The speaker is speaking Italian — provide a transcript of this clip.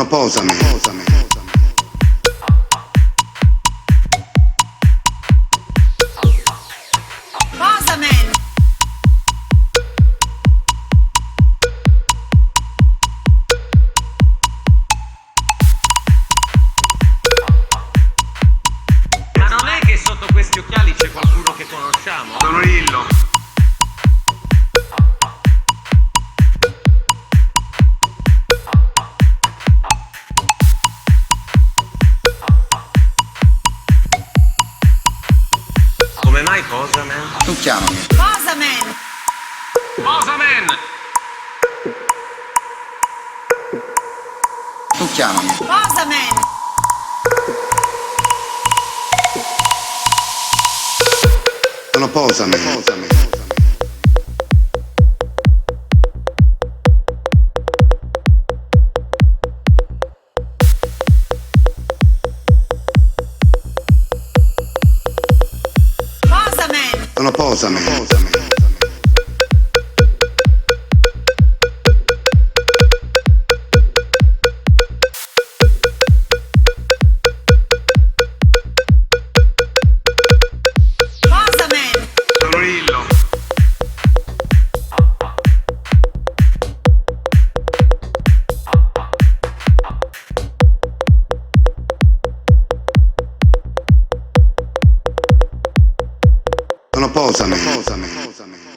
Sono posami. Posaman. Ma non è che sotto questi occhiali c'è qualcuno che conosciamo? Sono Lillo. Come mai Posaman? Tu chiamami. Posaman. Posaman! Tu chiamami. Posaman. Sono posami. Posaman. Sono posami. Posaman. Sono Lillo. Sono posami.